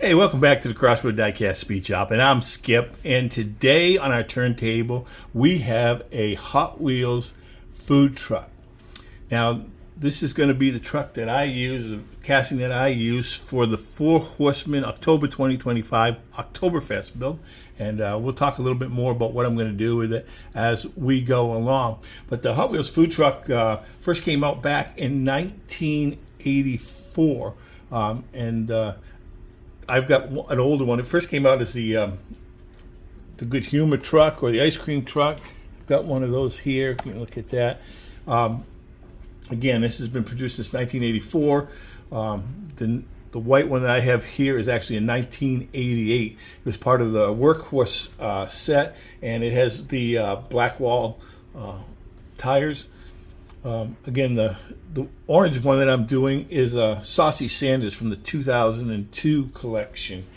Hey, welcome back to the Crossroad Diecast Speed Shop, and I'm Skip. And today on our turntable, we have a Hot Wheels food truck. Now, this is going to be the truck that I use, the casting that I use for the Horsemen October 2025 Octoberfest build. And we'll talk a little bit more about what I'm going to do with it as we go along. But the Hot Wheels food truck first came out back in 1984, I've got an older one. It first came out as the Good Humor truck or the ice cream truck. I've got one of those here. You can look at that. Again, this has been produced since 1984. The white one that I have here is actually in 1988. It was part of the Workhorse set, and it has the black wall tires. Again, the orange one that I'm doing is Saucy Sanders from the 2002 collection.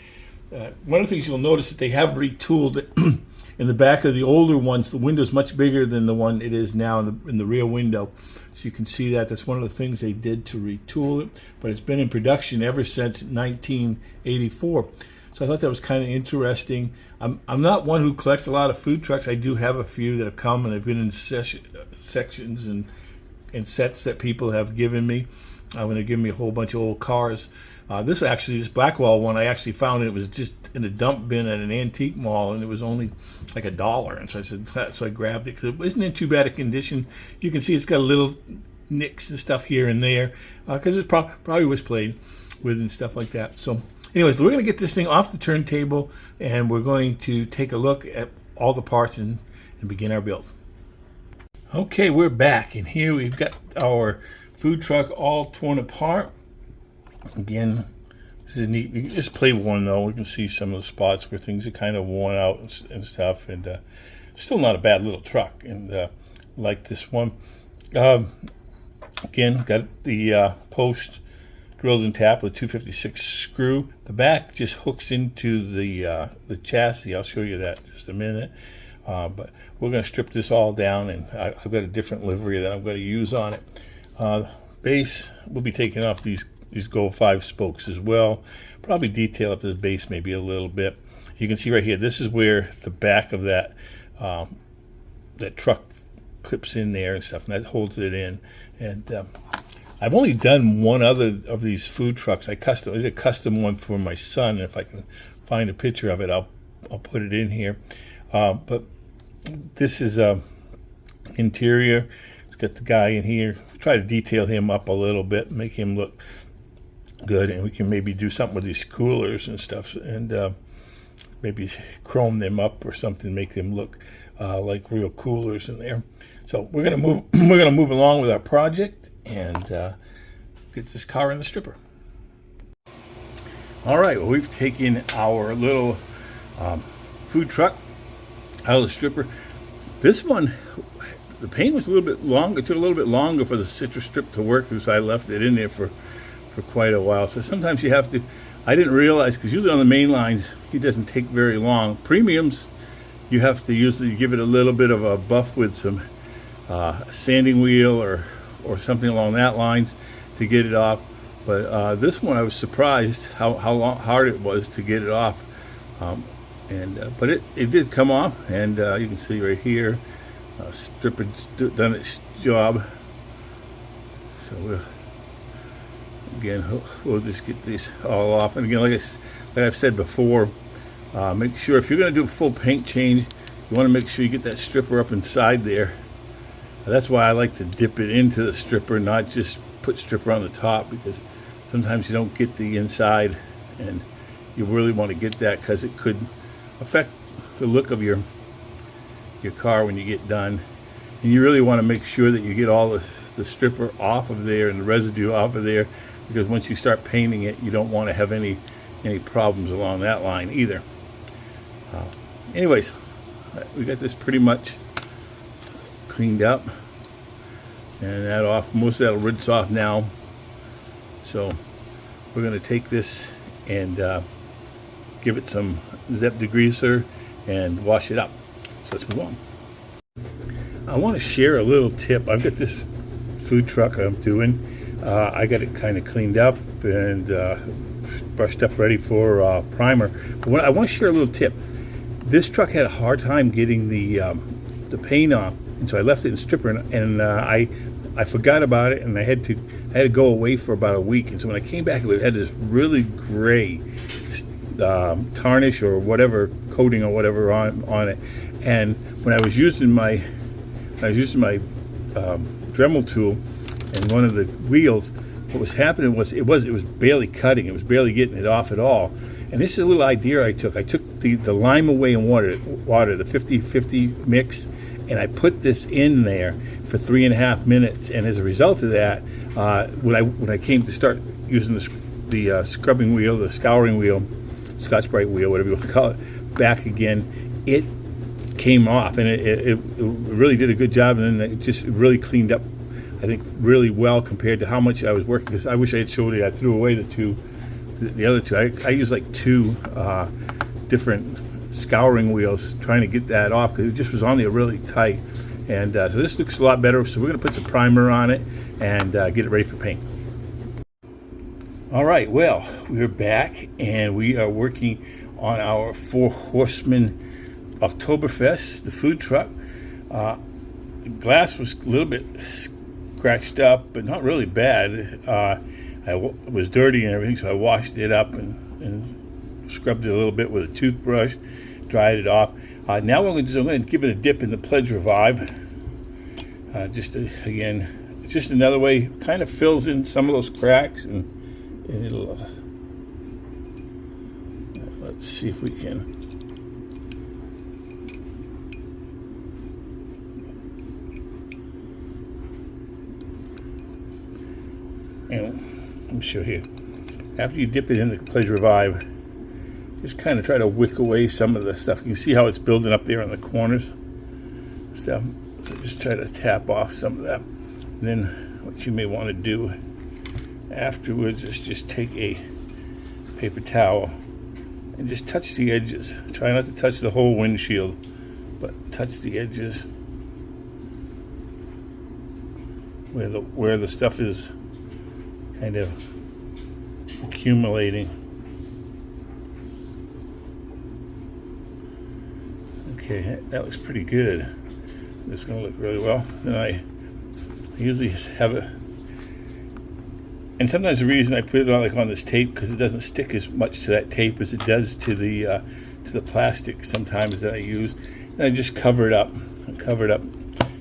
One of the things you'll notice that they have retooled it. In the back of the older ones, the window's much bigger than the one it is now in the rear window. So you can see that. That's one of the things they did to retool it. But it's been in production ever since 1984. So I thought that was kind of interesting. I'm not one who collects a lot of food trucks. I do have a few that have come and have been in sections and sets that people have given me when they give me a whole bunch of old cars. This Blackwall one, I actually found it was just in a dump bin at an antique mall, and it was only like $1. And so I said, so I grabbed it because it wasn't in too bad a condition. You can see it's got a little nicks and stuff here and there because it probably was played with and stuff like that. So anyways, we're going to get this thing off the turntable, and we're going to take a look at all the parts and begin our build. Okay, we're back, and here we've got our food truck all torn apart. Again, this is neat. You can just play with one though. We can see some of the spots where things are kind of worn out and stuff, and still not a bad little truck, and like this one. Again, got the post drilled and tapped with 256 screw. The back just hooks into the chassis. I'll show you that in just a minute. But we're going to strip this all down, and I've got a different livery that I'm going to use on it. Base, we'll be taking off these Go 5 spokes as well. Probably detail up the base maybe a little bit. You can see right here, this is where the back of that truck clips in there and stuff, and that holds it in. And I've only done one other of these food trucks. I did a custom one for my son, and if I can find a picture of it, I'll put it in here. But this is interior. It's got the guy in here. Try to detail him up a little bit, make him look good, and we can maybe do something with these coolers and stuff, and maybe chrome them up or something, make them look like real coolers in there. So we're gonna move. We're gonna move along with our project and get this car in the stripper. All right. Well, we've taken our little food truck out of the stripper. This one, the paint was a little bit longer. It took a little bit longer for the citrus strip to work through, so I left it in there for quite a while. So sometimes you have to, I didn't realize, because usually on the main lines it doesn't take very long. Premiums, you have to usually give it a little bit of a buff with some sanding wheel or something along that lines to get it off. But this one, I was surprised how hard it was to get it off. But it did come off, and you can see right here, stripper's done its job. So we'll just get these all off. And again, like I've said before, make sure if you're going to do a full paint change, you want to make sure you get that stripper up inside there. That's why I like to dip it into the stripper, not just put stripper on the top, because sometimes you don't get the inside, and you really want to get that because it could affect the look of your car when you get done. And you really want to make sure that you get all the stripper off of there and the residue off of there, because once you start painting it, you don't want to have any problems along that line either. Anyways, we got this pretty much cleaned up, and that off. Most of that'll rinse off now. So we're going to take this and give it some Zep degreaser and wash it up. So let's move on. I want to share a little tip. I've got this food truck I'm doing. I got it kind of cleaned up and brushed up, ready for primer. But I want to share a little tip. This truck had a hard time getting the paint off, and so I left it in stripper, and I forgot about it, and I had to go away for about a week. And so when I came back, it had this really gray tarnish or whatever coating or whatever on it. And when I was using my Dremel tool and one of the wheels, what was happening was it was barely cutting. It was barely getting it off at all. And this is a little idea I took. I took the lime away in water, the 50-50 mix, and I put this in there for 3.5 minutes. And as a result of that, when I came to start using the scrubbing wheel, the scouring wheel, Scotch-Brite wheel, whatever you want to call it, back again, it came off, and it really did a good job, and then it just really cleaned up, I think, really well compared to how much I was working. Because I wish I had showed you, I threw away the other two. I used like 2 different scouring wheels trying to get that off because it just was on there really tight. And so this looks a lot better. So we're going to put some primer on it and get it ready for paint. All right, well, we're back and we are working on our 4 Horsemen Octoberfest, the food truck. The glass was a little bit scratched up, but not really bad. It was dirty and everything, so I washed it up and scrubbed it a little bit with a toothbrush, dried it off. Now I'm going to give it a dip in the Pledge Revive. Again, just another way, kind of fills in some of those cracks, and it'll, let's see if we can. Let me show here. After you dip it in the Pledge Revive, just kind of try to wick away some of the stuff. You can see how it's building up there on the corners stuff. So just try to tap off some of that. And then what you may want to do afterwards is just take a paper towel and just touch the edges. Try not to touch the whole windshield, but touch the edges where the stuff is kind of accumulating. Okay, that looks pretty good. It's going to look really well. Then I usually have and sometimes the reason I put it on this tape, because it doesn't stick as much to that tape as it does to the plastic sometimes that I use. And I just cover it up,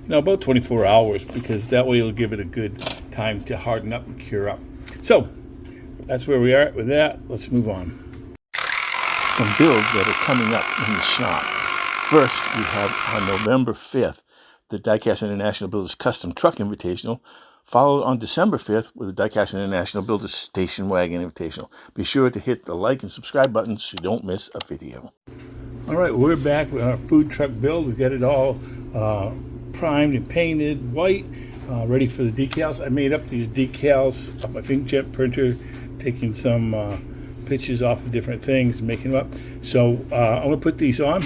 about 24 hours, because that way it'll give it a good time to harden up and cure up. So that's where we are with that. Let's move on. Some builds that are coming up in the shop. First, we have on November 5th, the Diecast International Builders Custom Truck Invitational, followed on December 5th with the Diecast International Builders Station Wagon Invitational. Be sure to hit the like and subscribe buttons so you don't miss a video. All right, we're back with our food truck build. We got it all primed and painted white, ready for the decals. I made up these decals on my inkjet printer, taking some pictures off of different things and making them up. So I'm going to put these on.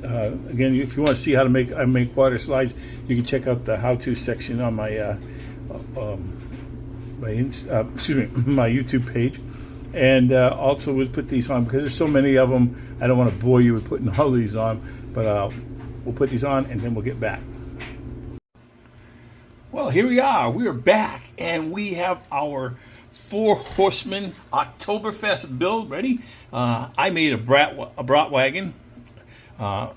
Again, if you want to see how to make water slides, you can check out the how-to section on my my YouTube page. And also we'll put these on because there's so many of them. I don't want to bore you with putting all these on, but we'll put these on and then we'll get back. Well, here we are. We are back, and we have our 4 Horsemen Octoberfest build ready. I made a brat wagon. I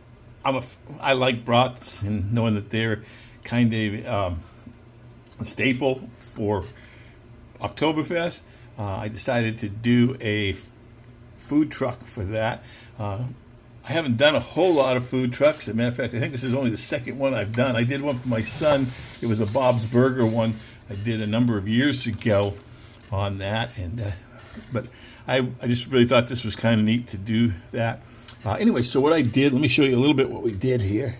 like brats, and knowing that they're kind of a staple for Octoberfest, I decided to do a food truck for that. I haven't done a whole lot of food trucks. As a matter of fact, I think this is only the second one I've done. I did one for my son. It was a Bob's Burger one I did a number of years ago on that, and but I just really thought this was kind of neat to do that. Anyway, so what I did, let me show you a little bit what we did here,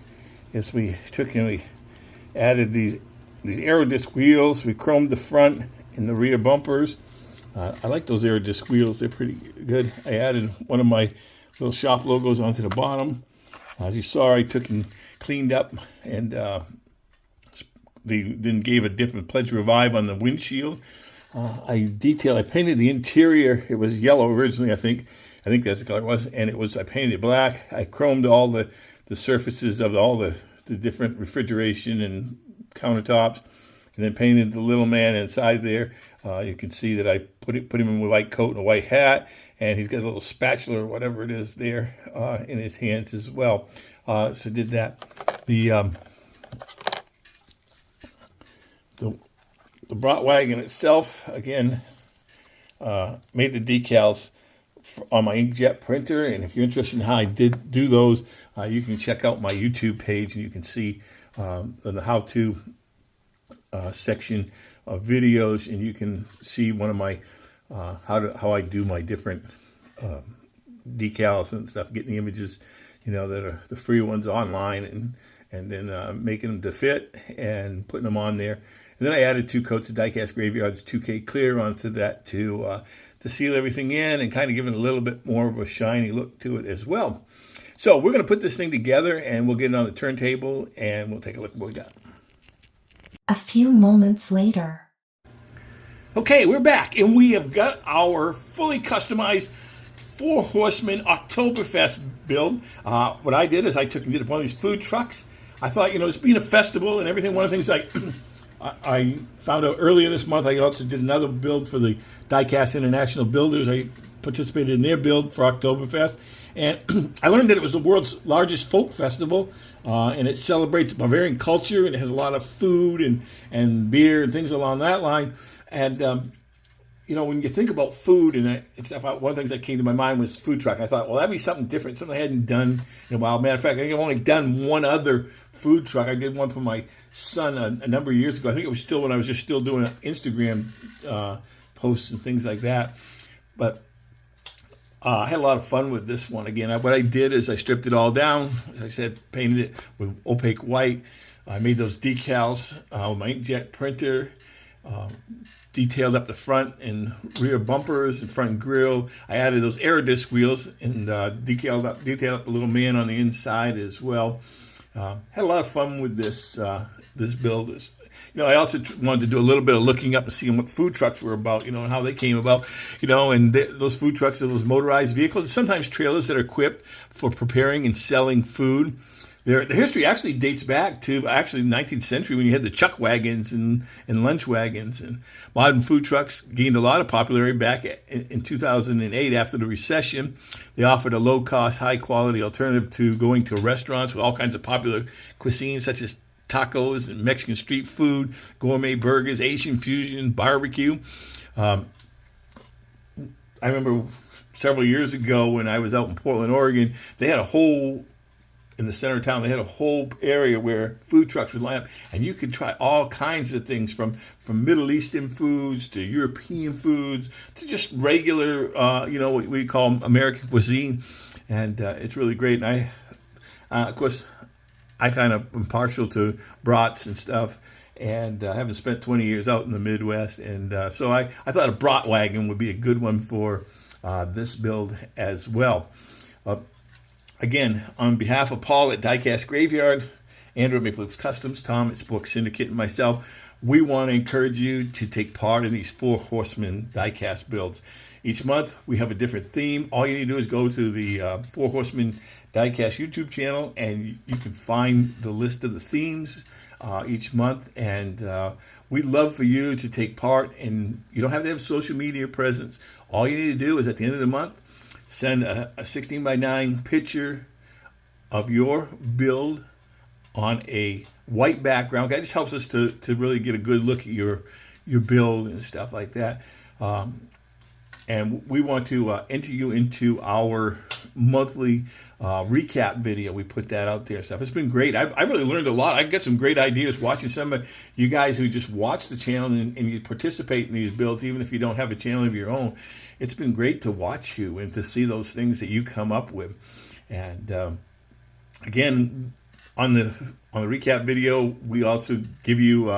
is we took and we added these Aerodisc wheels. We chromed the front and the rear bumpers. I like those Aerodisc wheels. They're pretty good. I added one of my little shop logos onto the bottom. As you saw, I took and cleaned up and then gave a dip and Pledge Revive on the windshield. I painted the interior. It was yellow originally, I think. I think that's the color it was. And I painted it black. I chromed all the surfaces of all the different refrigeration and countertops. And then painted the little man inside there. You can see that I put him in a white coat and a white hat. And he's got a little spatula or whatever it is there in his hands as well. So did that. The brat wagon itself, again, made the decals on my inkjet printer. And if you're interested in how I did do those, you can check out my YouTube page and you can see the how-to section of videos, and you can see one of my how I do my different decals and stuff, getting the images, that are the free ones online, and then making them to fit and putting them on there. And then I added 2 coats of Diecast Graveyard's 2K clear onto that to seal everything in and kind of give it a little bit more of a shiny look to it as well. So we're going to put this thing together, and we'll get it on the turntable, and we'll take a look at what we got. A few moments later. Okay, we're back, and we have got our fully customized 4 Horsemen Octoberfest build. What I did is I took and did one of these food trucks. I thought, this being a festival and everything, one of the things I found out earlier this month, I also did another build for the Diecast International Builders. I participated in their build for Octoberfest. And I learned that it was the world's largest folk festival, and it celebrates Bavarian culture, and it has a lot of food and beer and things along that line. And, when you think about food and stuff, one of the things that came to my mind was food truck. I thought, well, that'd be something different, something I hadn't done in a while. Matter of fact, I think I've only done one other food truck. I did one for my son a number of years ago. I think it was still when I was just still doing Instagram posts and things like that. But I had a lot of fun with this one. Again, what I did is I stripped it all down. As I said, painted it with opaque white. I made those decals with my inkjet printer. Detailed up the front and rear bumpers and front grille. I added those Aerodisc wheels and detailed up a little man on the inside as well. Had a lot of fun with this build. I also wanted to do a little bit of looking up and seeing what food trucks were about, and how they came about, and those food trucks are those motorized vehicles, sometimes trailers that are equipped for preparing and selling food. The history actually dates back to the 19th century when you had the chuck wagons and lunch wagons. And modern food trucks gained a lot of popularity back in 2008 after the recession. They offered a low-cost, high-quality alternative to going to restaurants with all kinds of popular cuisines such as tacos and Mexican street food, gourmet burgers, Asian fusion, barbecue. I remember several years ago when I was out in Portland, Oregon, they had in the center of town, they had a whole area where food trucks would line up, and you could try all kinds of things from Middle Eastern foods to European foods to just regular, what we call American cuisine, and it's really great. And of course, I kind of am partial to brats and stuff, and I haven't spent 20 years out in the Midwest, and so I thought a brat wagon would be a good one for this build as well. Again, on behalf of Paul at Diecast Graveyard, Andrew at Maple Leafs Customs, Tom at Spork Syndicate, and myself, we want to encourage you to take part in these 4 Horsemen diecast builds. Each month, we have a different theme. All you need to do is go to the 4 Horsemen Diecast YouTube channel, and you can find the list of the themes each month. And we'd love for you to take part, and you don't have to have social media presence. All you need to do is at the end of the month, send a 16:9 picture of your build on a white background. That just helps us to really get a good look at your build and stuff like that. And we want to enter you into our monthly recap video. We put that out there. Stuff. It's been great. I really learned a lot. I got some great ideas watching some of you guys who just watch the channel and you participate in these builds, even if you don't have a channel of your own. It's been great to watch you and to see those things that you come up with. And again, on the recap video, we also give you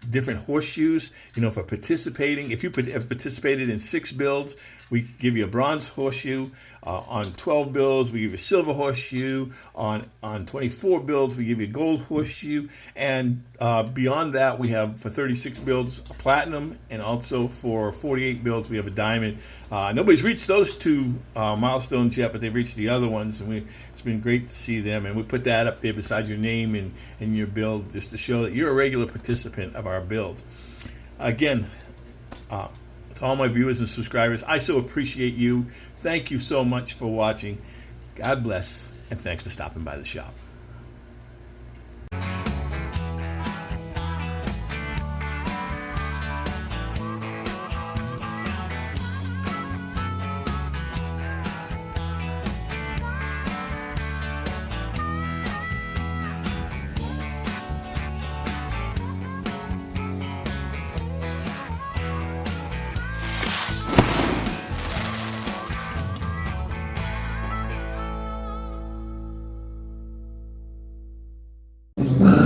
different horseshoes, for participating. If you have participated in 6 builds, We give you a bronze horseshoe. On 12 bills, we give you a silver horseshoe. On 24 bills, we give you a gold horseshoe. And beyond that, we have for 36 bills a platinum, and also for 48 bills, we have a diamond. Nobody's reached those two milestones yet, but they've reached the other ones, and it's been great to see them. And we put that up there beside your name and your build, just to show that you're a regular participant of our builds. Again, to all my viewers and subscribers, I so appreciate you. Thank you so much for watching. God bless, and thanks for stopping by the shop. Wow.